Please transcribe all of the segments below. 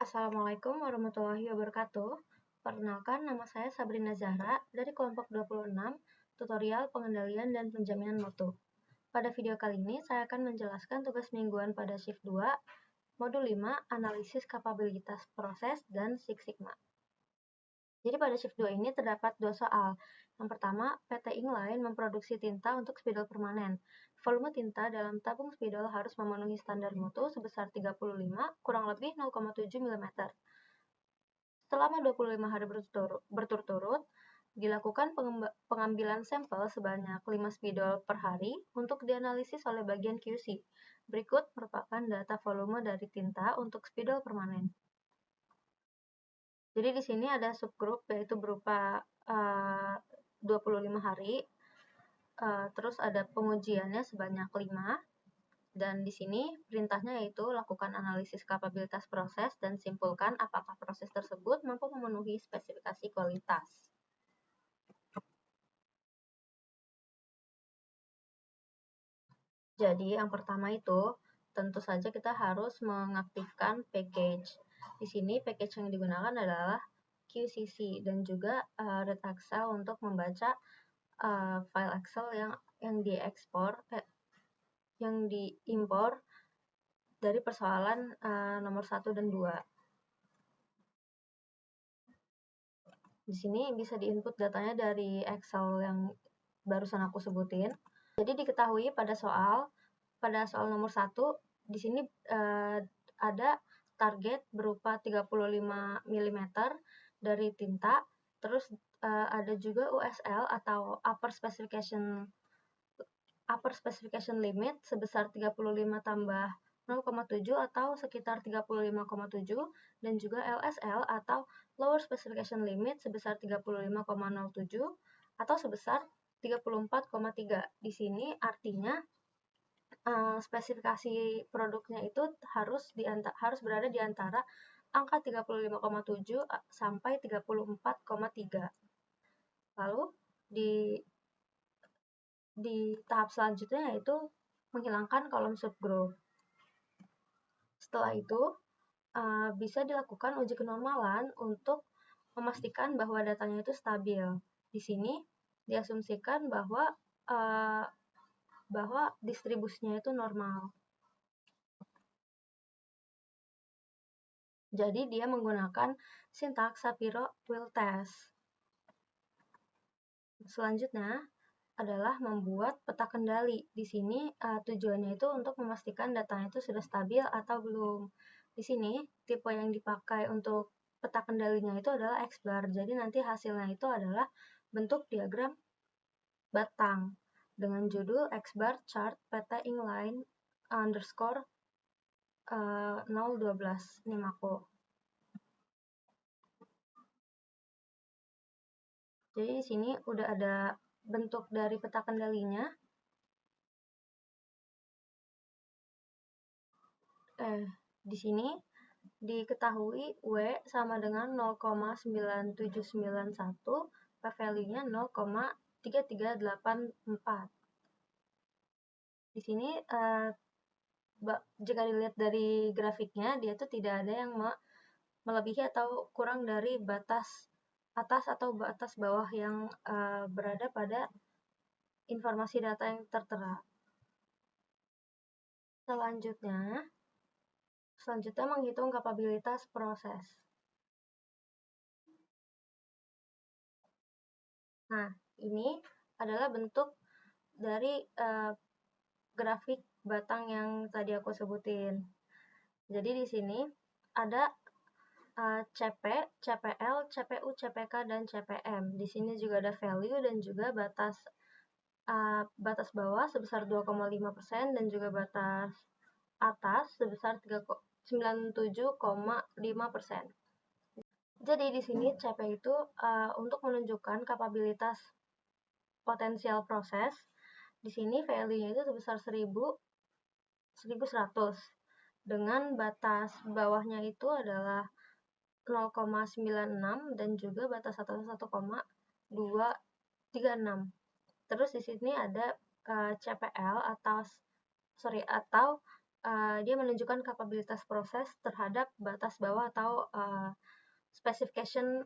Assalamualaikum warahmatullahi wabarakatuh. Perkenalkan, nama saya Sabrina Zahra dari kelompok 26, tutorial pengendalian dan penjaminan mutu. Pada video kali ini, saya akan menjelaskan tugas mingguan pada shift 2, modul 5, analisis kapabilitas proses dan Six Sigma. Jadi pada shift 2 ini terdapat dua soal. Yang pertama, PT Inline memproduksi tinta untuk spidol permanen. Volume tinta dalam tabung spidol harus memenuhi standar mutu sebesar 35 kurang lebih 0,7 mm. Selama 25 hari berturut-turut, dilakukan pengambilan sampel sebanyak 5 spidol per hari untuk dianalisis oleh bagian QC. Berikut merupakan data volume dari tinta untuk spidol permanen. Jadi di sini ada subgrup yaitu berupa 25 hari, terus ada pengujiannya sebanyak 5, dan di sini perintahnya yaitu lakukan analisis kapabilitas proses dan simpulkan apakah proses tersebut mampu memenuhi spesifikasi kualitas. Jadi yang pertama itu tentu saja kita harus mengaktifkan package. Di sini package yang digunakan adalah QCC dan juga Red Excel untuk membaca file Excel yang diimpor dari persoalan nomor 1 dan 2. Di sini bisa diinput datanya dari Excel yang barusan aku sebutin. Jadi diketahui pada soal nomor 1, di sini ada target berupa 35 mm dari tinta, terus ada juga USL atau upper specification limit sebesar 35 tambah 0,7 atau sekitar 35,7, dan juga LSL atau lower specification limit sebesar 35,07 atau sebesar 34,3. Di sini artinya spesifikasi produknya itu harus berada di antara angka 35,7 sampai 34,3. Lalu di tahap selanjutnya yaitu menghilangkan kolom subgroup. Setelah itu bisa dilakukan uji kenormalan untuk memastikan bahwa datanya itu stabil. Di sini diasumsikan bahwa distribusinya itu normal. Jadi dia menggunakan sintaks Shapiro-Wilk test. Selanjutnya adalah membuat peta kendali. Di sini tujuannya itu untuk memastikan datanya itu sudah stabil atau belum. Di sini tipe yang dipakai untuk peta kendalinya itu adalah X-bar. Jadi nanti hasilnya itu adalah bentuk diagram batang dengan judul X-bar chart PT Inline _ 012 Nimako. Jadi di sini udah ada bentuk dari peta kendalinya. Di sini diketahui W sama dengan 0,9791, p-value-nya 0,3384. Di sini jika dilihat dari grafiknya, dia itu tidak ada yang melebihi atau kurang dari batas atas atau batas bawah yang berada pada informasi data yang tertera. Selanjutnya menghitung kapabilitas proses. Nah, ini adalah bentuk dari grafik batang yang tadi aku sebutin. Jadi di sini ada CP, CPL, CPU, CPK, dan CPM. Di sini juga ada value dan juga batas bawah sebesar 2,5% dan juga batas atas sebesar 97,5%. Jadi di sini CP itu untuk menunjukkan kapabilitas potensial proses. Di sini value-nya itu sebesar 1100 dengan batas bawahnya itu adalah 0,96 dan juga batas atas 1,236. Terus di sini ada CPL atau dia menunjukkan kapabilitas proses terhadap batas bawah atau specification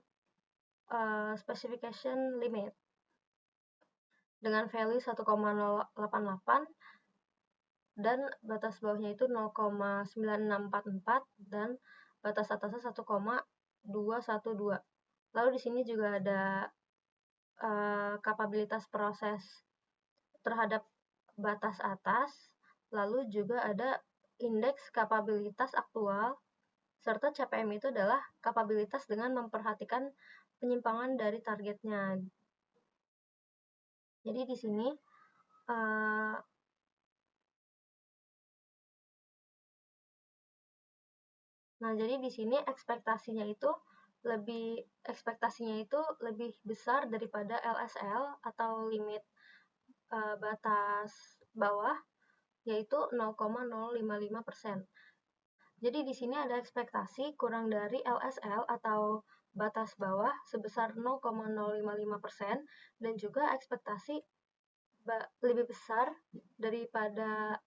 limit dengan value 1,088 dan batas bawahnya itu 0,9644 dan batas atasnya 1,212. Lalu di sini juga ada kapabilitas proses terhadap batas atas, lalu juga ada indeks kapabilitas aktual, serta CPM itu adalah kapabilitas dengan memperhatikan penyimpangan dari targetnya. Jadi di sini ekspektasinya itu lebih besar daripada LSL atau limit batas bawah, yaitu 0,055%. Jadi di sini ada ekspektasi kurang dari LSL atau batas bawah sebesar 0,055% dan juga ekspektasi lebih besar daripada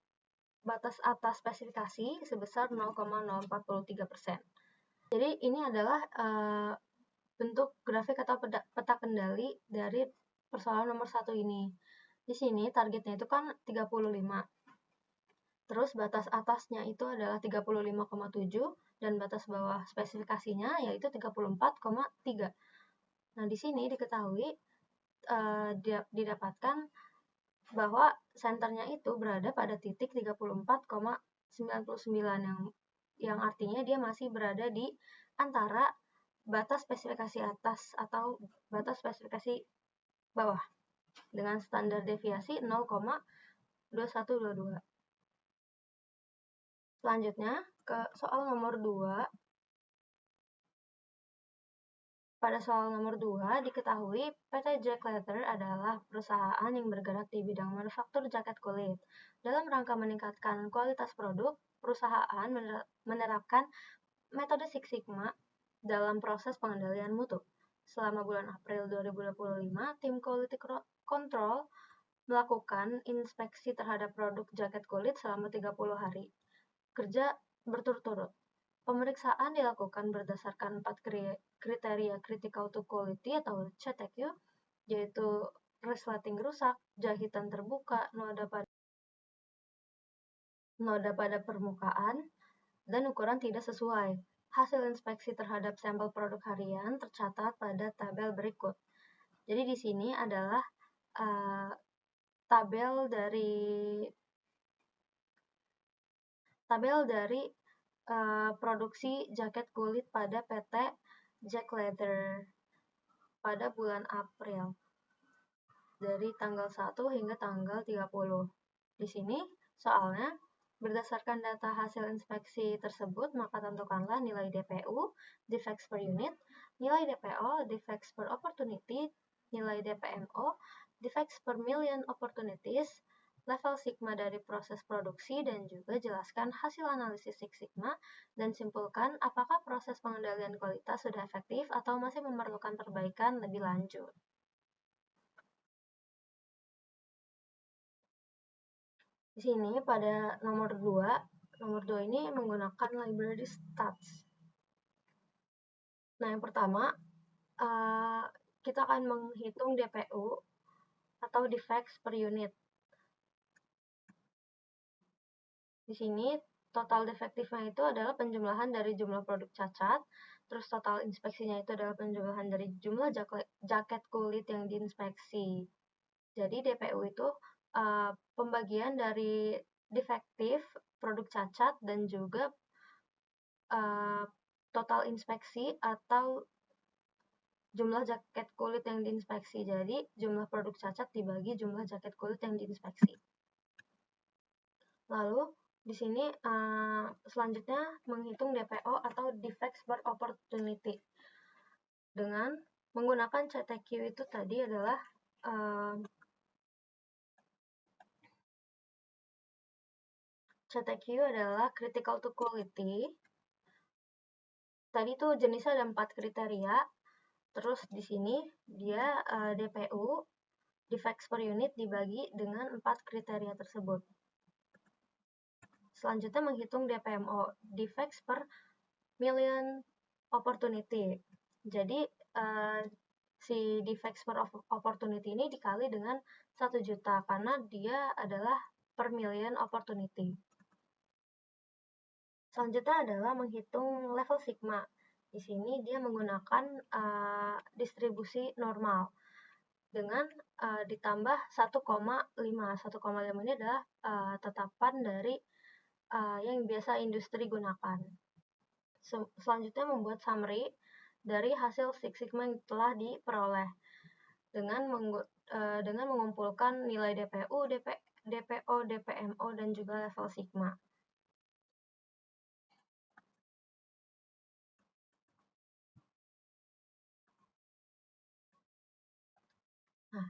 batas atas spesifikasi sebesar 0,043%. Jadi ini adalah bentuk grafik atau peta kendali dari persoalan nomor 1 ini. Di sini targetnya itu kan 35. Terus batas atasnya itu adalah 35,7 dan batas bawah spesifikasinya yaitu 34,3. Nah, di sini diketahui didapatkan bahwa senternya itu berada pada titik 34,99 yang artinya dia masih berada di antara batas spesifikasi atas atau batas spesifikasi bawah dengan standar deviasi 0,2122. Selanjutnya ke soal nomor 2. Pada soal nomor 2 diketahui PT Jack Leather adalah perusahaan yang bergerak di bidang manufaktur jaket kulit. Dalam rangka meningkatkan kualitas produk, perusahaan menerapkan metode Six Sigma dalam proses pengendalian mutu. Selama bulan April 2025, tim Quality Control melakukan inspeksi terhadap produk jaket kulit selama 30 hari. Kerja berturut-turut. Pemeriksaan dilakukan berdasarkan 4 kriteria critical to quality atau CTQ, yaitu resleting rusak, jahitan terbuka, noda pada permukaan, dan ukuran tidak sesuai. Hasil inspeksi terhadap sampel produk harian tercatat pada tabel berikut. Jadi di sini adalah tabel dari produksi jaket kulit pada PT Jack Leather pada bulan April dari tanggal 1 hingga tanggal 30. Di sini soalnya berdasarkan data hasil inspeksi tersebut, maka tentukanlah nilai DPU, defects per unit, nilai DPO, defects per opportunity, nilai DPMO, defects per million opportunities, level sigma dari proses produksi, dan juga jelaskan hasil analisis Six Sigma, dan simpulkan apakah proses pengendalian kualitas sudah efektif atau masih memerlukan perbaikan lebih lanjut. Di sini pada nomor 2 ini menggunakan library stats. Nah, yang pertama, kita akan menghitung DPU atau defects per unit. Di sini total defektifnya itu adalah penjumlahan dari jumlah produk cacat, terus total inspeksinya itu adalah penjumlahan dari jumlah jaket kulit yang diinspeksi. Jadi DPU itu pembagian dari defektif, produk cacat, dan juga total inspeksi atau jumlah jaket kulit yang diinspeksi. Jadi jumlah produk cacat dibagi jumlah jaket kulit yang diinspeksi. Lalu di sini selanjutnya menghitung DPO atau defects per opportunity dengan menggunakan CTQ itu tadi adalah CTQ adalah critical to quality. Tadi tuh jenisnya ada 4 kriteria. Terus di sini dia DPU, defects per unit, dibagi dengan 4 kriteria tersebut. Selanjutnya menghitung DPMO, defects per million opportunity. Jadi si defects per opportunity ini dikali dengan 1 juta karena dia adalah per million opportunity. Selanjutnya adalah menghitung level sigma. Di sini dia menggunakan distribusi normal dengan ditambah 1,5. 1,5 ini adalah tetapan dari yang biasa industri gunakan. Selanjutnya membuat summary dari hasil Six Sigma yang telah diperoleh dengan mengumpulkan nilai DPU, DPO, DPMO, dan juga level sigma. Nah,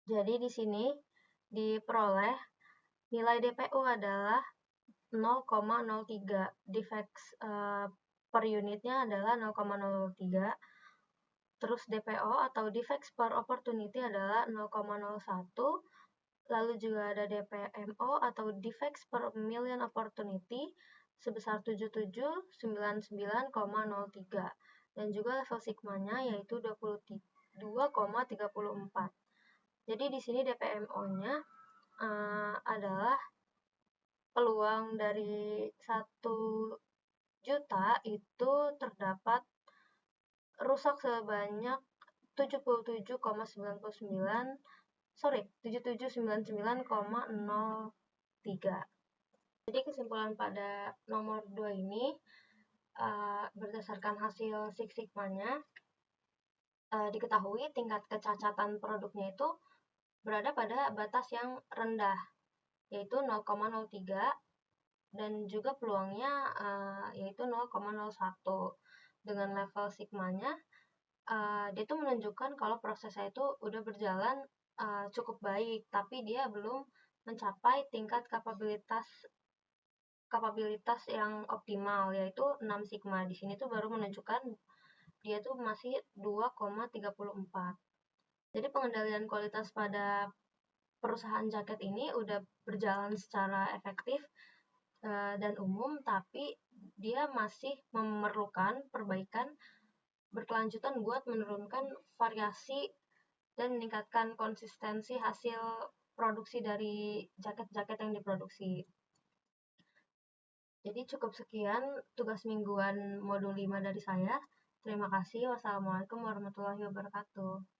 jadi di sini diperoleh nilai DPU adalah 0,03, defects per unitnya adalah 0,03, terus DPO atau defects per opportunity adalah 0,01, lalu juga ada DPMO atau defects per million opportunity sebesar 7799,03, dan juga level sigmanya yaitu 22,34. Jadi di sini DPMO-nya adalah peluang dari 1 juta itu terdapat rusak sebanyak 7799,03. Jadi kesimpulan pada nomor 2 ini berdasarkan hasil Six Sigma-nya diketahui tingkat kecacatan produknya itu berada pada batas yang rendah, yaitu 0,03, dan juga peluangnya yaitu 0,01. Dengan level sigmanya dia itu menunjukkan kalau prosesnya itu udah berjalan cukup baik, tapi dia belum mencapai tingkat kapabilitas yang optimal, yaitu 6 sigma. Di sini tuh baru menunjukkan dia tuh masih 2,34. Jadi pengendalian kualitas pada perusahaan jaket ini udah berjalan secara efektif dan umum, tapi dia masih memerlukan perbaikan berkelanjutan buat menurunkan variasi dan meningkatkan konsistensi hasil produksi dari jaket-jaket yang diproduksi. Jadi cukup sekian tugas mingguan modul 5 dari saya. Terima kasih. Wassalamualaikum warahmatullahi wabarakatuh.